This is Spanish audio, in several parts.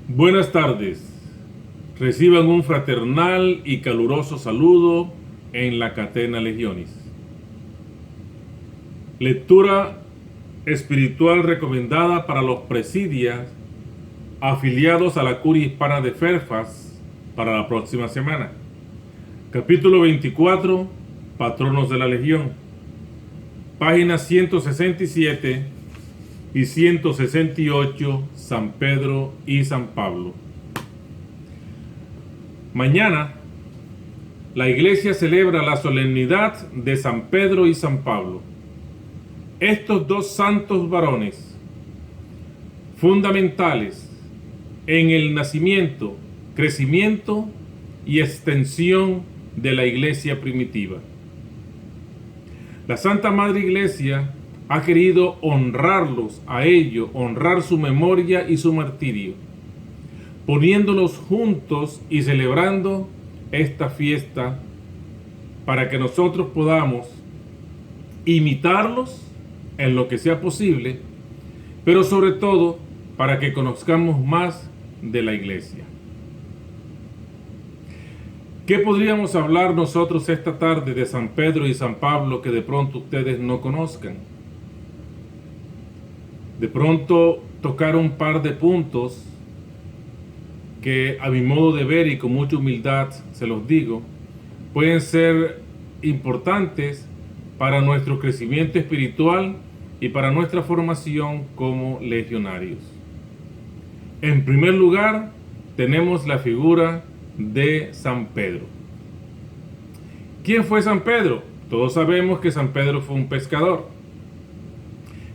Buenas tardes. Reciban un fraternal y caluroso saludo en la Catena Legionis. Lectura espiritual recomendada para los presidias afiliados a la Curia Hispana de Fairfax para la próxima semana. Capítulo 24, Patronos de la Legión. Páginas 167 y 168, San Pedro y San Pablo. Mañana, la Iglesia celebra la solemnidad de San Pedro y San Pablo. Estos dos santos varones, fundamentales en el nacimiento, crecimiento y extensión de la Iglesia primitiva. La Santa Madre Iglesia ha querido honrarlos a ellos, honrar su memoria y su martirio, poniéndolos juntos y celebrando esta fiesta para que nosotros podamos imitarlos en lo que sea posible, pero sobre todo para que conozcamos más de la Iglesia. ¿Qué podríamos hablar nosotros esta tarde de San Pedro y San Pablo que de pronto ustedes no conozcan? De pronto tocar un par de puntos que a mi modo de ver y con mucha humildad se los digo, pueden ser importantes para nuestro crecimiento espiritual y para nuestra formación como legionarios. En primer lugar, tenemos la figura de San Pedro. ¿Quién fue San Pedro? Todos sabemos que San Pedro fue un pescador,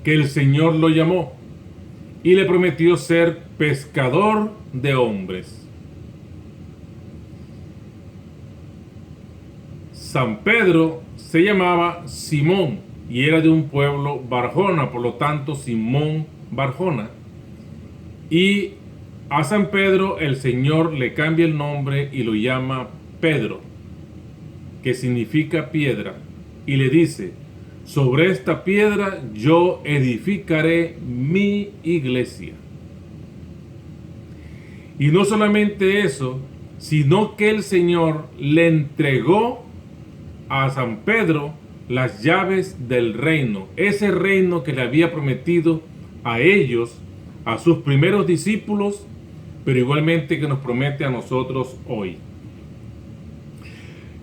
que el Señor lo llamó y le prometió ser pescador de hombres. San Pedro se llamaba Simón y era de un pueblo Barjona, por lo tanto Simón Barjona. Y a San Pedro el Señor le cambia el nombre y lo llama Pedro, que significa piedra, y le dice: sobre esta piedra yo edificaré mi iglesia. Y no solamente eso, sino que el Señor le entregó a San Pedro las llaves del reino, ese reino que le había prometido a ellos, a sus primeros discípulos, pero igualmente que nos promete a nosotros hoy.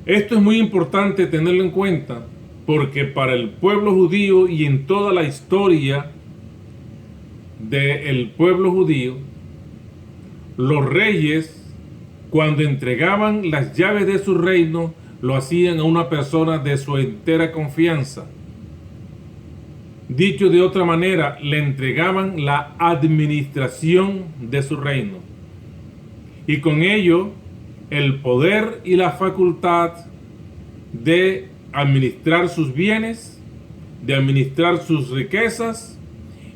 Esto es muy importante tenerlo en cuenta, porque para el pueblo judío y en toda la historia del pueblo judío, los reyes, cuando entregaban las llaves de su reino, lo hacían a una persona de su entera confianza. Dicho de otra manera, le entregaban la administración de su reino, y con ello el poder y la facultad de administrar sus bienes, de administrar sus riquezas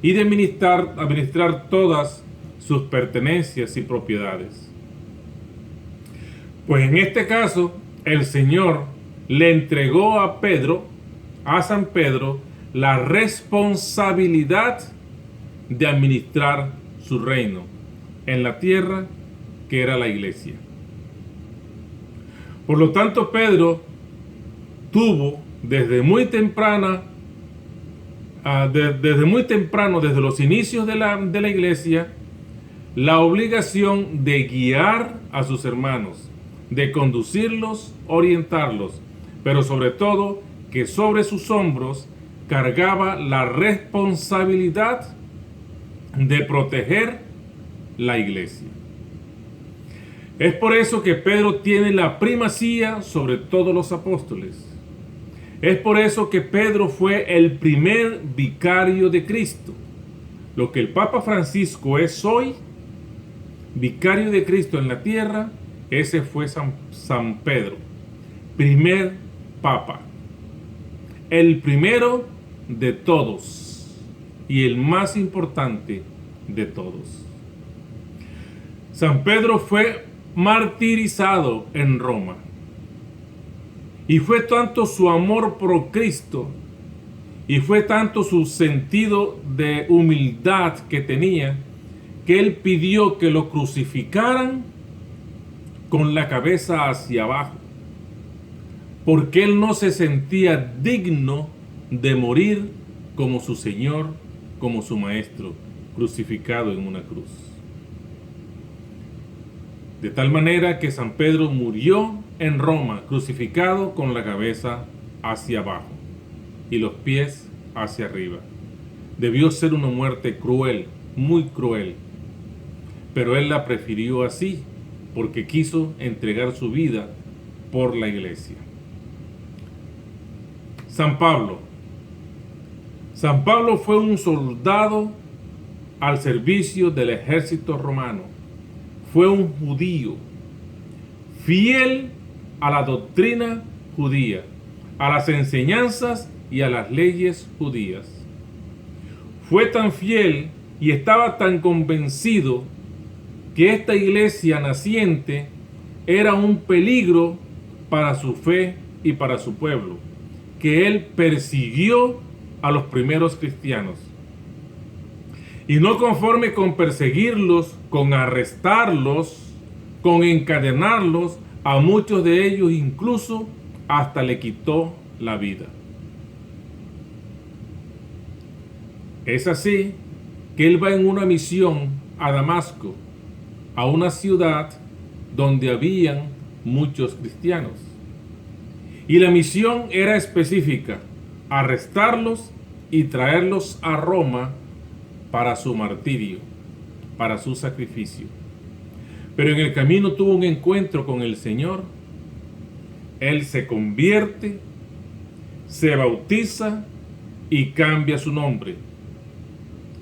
y de administrar todas sus pertenencias y propiedades. Pues en este caso, el Señor le entregó a San Pedro, la responsabilidad de administrar su reino en la tierra, que era la iglesia. Por lo tanto, Pedro tuvo desde muy temprano, desde los inicios de la iglesia, la obligación de guiar a sus hermanos, de conducirlos, orientarlos, pero sobre todo que sobre sus hombros cargaba la responsabilidad de proteger la iglesia. Es por eso que Pedro tiene la primacía sobre todos los apóstoles. Es por eso que Pedro fue el primer vicario de Cristo. Lo que el Papa Francisco es hoy, vicario de Cristo en la tierra, ese fue San Pedro, primer papa, el primero de todos y el más importante de todos. San Pedro fue martirizado en Roma, y fue tanto su amor por Cristo y fue tanto su sentido de humildad que tenía, que él pidió que lo crucificaran con la cabeza hacia abajo, porque él no se sentía digno de morir como su Señor, como su Maestro, crucificado en una cruz. De tal manera que San Pedro murió en Roma, crucificado con la cabeza hacia abajo y los pies hacia arriba. Debió ser una muerte cruel, muy cruel, pero él la prefirió así porque quiso entregar su vida por la iglesia. San Pablo. San Pablo fue un soldado al servicio del ejército romano. Fue un judío, fiel a la doctrina judía, a las enseñanzas y a las leyes judías. Fue tan fiel y estaba tan convencido que esta iglesia naciente era un peligro para su fe y para su pueblo, que él persiguió a los primeros cristianos. Y no conforme con perseguirlos, con arrestarlos, con encadenarlos, a muchos de ellos incluso hasta le quitó la vida. Es así que él va en una misión a Damasco, a una ciudad donde habían muchos cristianos. Y la misión era específica: arrestarlos y traerlos a Roma para su martirio, para su sacrificio. Pero en el camino tuvo un encuentro con el Señor. Él se convierte, se bautiza y cambia su nombre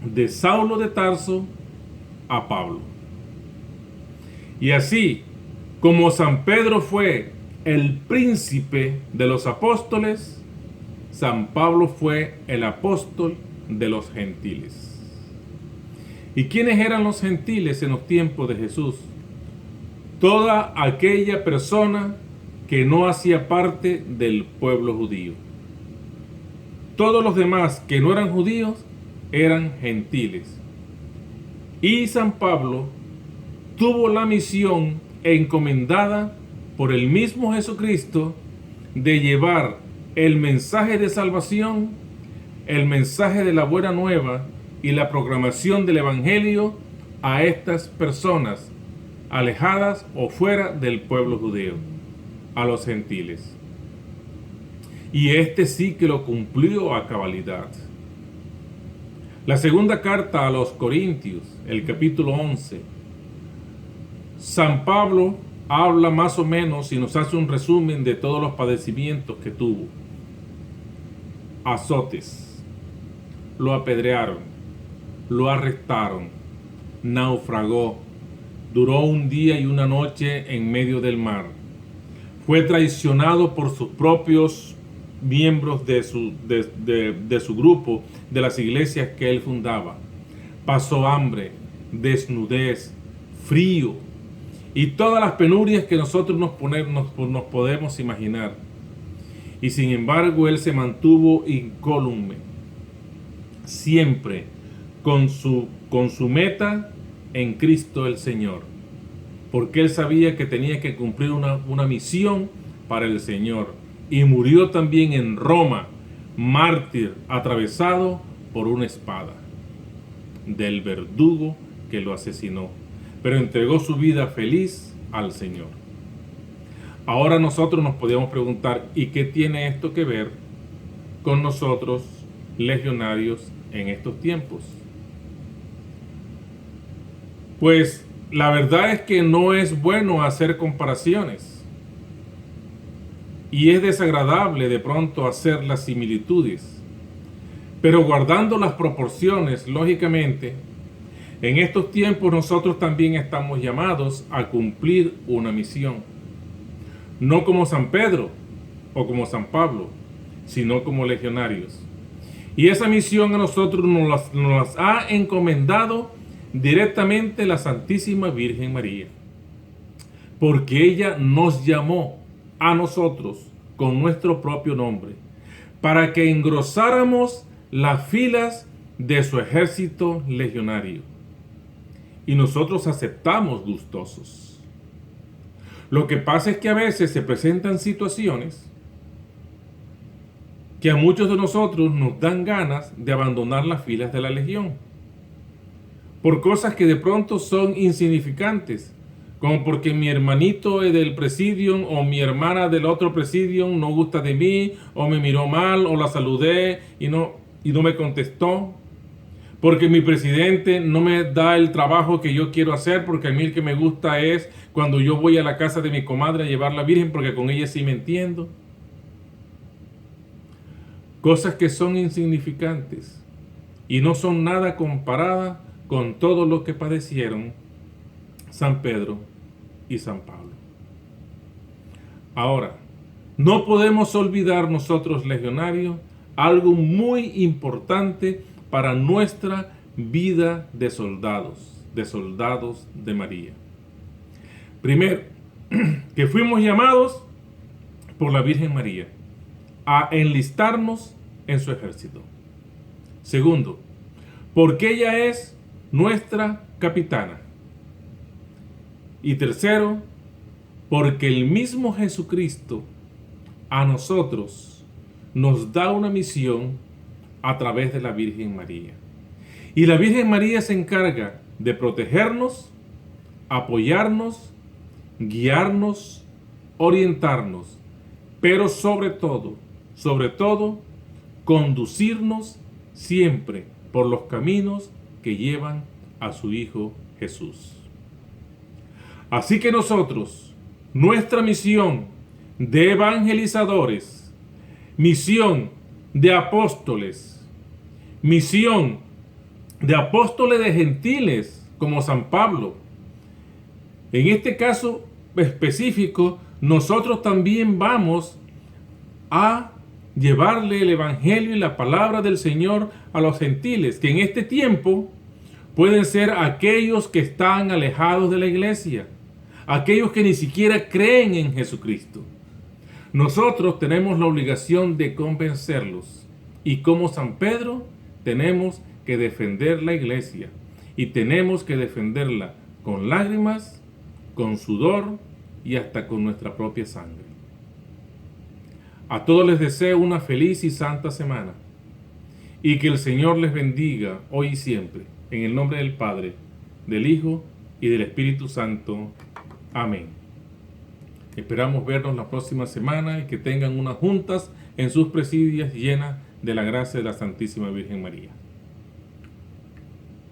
de Saulo de Tarso a Pablo. Y así como San Pedro fue el príncipe de los apóstoles, San Pablo fue el apóstol de los gentiles. ¿Y quiénes eran los gentiles en los tiempos de Jesús? Toda aquella persona que no hacía parte del pueblo judío. Todos los demás que no eran judíos eran gentiles. Y San Pablo tuvo la misión encomendada por el mismo Jesucristo de llevar el mensaje de salvación, el mensaje de la buena nueva y la proclamación del evangelio a estas personas alejadas o fuera del pueblo judío, a los gentiles. Y este sí que lo cumplió a cabalidad. La segunda carta a los Corintios, el capítulo 11, San Pablo habla más o menos y nos hace un resumen de todos los padecimientos que tuvo. Azotes, lo apedrearon, lo arrestaron, naufragó, duró un día y una noche en medio del mar, fue traicionado por sus propios miembros de su grupo, de las iglesias que él fundaba, pasó hambre, desnudez, frío y todas las penurias que nosotros nos podemos imaginar. Y sin embargo él se mantuvo incólume, siempre con su meta en Cristo el Señor, porque él sabía que tenía que cumplir una misión para el Señor, y murió también en Roma, mártir, atravesado por una espada del verdugo que lo asesinó, pero entregó su vida feliz al Señor. Ahora nosotros nos podemos preguntar, ¿y qué tiene esto que ver con nosotros, legionarios, en estos tiempos? Pues la verdad es que no es bueno hacer comparaciones y es desagradable de pronto hacer las similitudes, pero guardando las proporciones, lógicamente, en estos tiempos nosotros también estamos llamados a cumplir una misión, no como San Pedro o como San Pablo, sino como legionarios. Y esa misión a nosotros nos las ha encomendado directamente la Santísima Virgen María, porque ella nos llamó a nosotros con nuestro propio nombre, para que engrosáramos las filas de su ejército legionario. y nosotros aceptamos gustosos. Lo que pasa es que a veces se presentan situaciones que a muchos de nosotros nos dan ganas de abandonar las filas de la legión por cosas que de pronto son insignificantes, como porque mi hermanito del presidium o mi hermana del otro presidium no gusta de mí, o me miró mal, o la saludé y no me contestó, porque mi presidente no me da el trabajo que yo quiero hacer, porque a mí el que me gusta es cuando yo voy a la casa de mi comadre a llevar la Virgen, porque con ella sí me entiendo. Cosas que son insignificantes y no son nada comparadas con todo lo que padecieron San Pedro y San Pablo. Ahora, no podemos olvidar nosotros, legionarios, algo muy importante para nuestra vida de soldados de María. Primero, que fuimos llamados por la Virgen María a enlistarnos en su ejército. Segundo, porque ella es nuestra capitana. Y tercero, porque el mismo Jesucristo a nosotros nos da una misión a través de la Virgen María. Y la Virgen María se encarga de protegernos, apoyarnos, guiarnos, orientarnos, pero sobre todo, conducirnos siempre por los caminos que llevan a su Hijo Jesús. Así que nosotros, nuestra misión de evangelizadores, misión de apóstoles, misión de apóstoles de gentiles como San Pablo, en este caso específico, nosotros también vamos a llevarle el evangelio y la palabra del Señor a los gentiles, que en este tiempo pueden ser aquellos que están alejados de la iglesia, aquellos que ni siquiera creen en Jesucristo. Nosotros tenemos la obligación de convencerlos, y como San Pedro tenemos que defender la iglesia, y tenemos que defenderla con lágrimas, con sudor y hasta con nuestra propia sangre. A todos les deseo una feliz y santa semana, y que el Señor les bendiga hoy y siempre, en el nombre del Padre, del Hijo y del Espíritu Santo. Amén. Esperamos vernos la próxima semana y que tengan unas juntas en sus presidios llenas de la gracia de la Santísima Virgen María.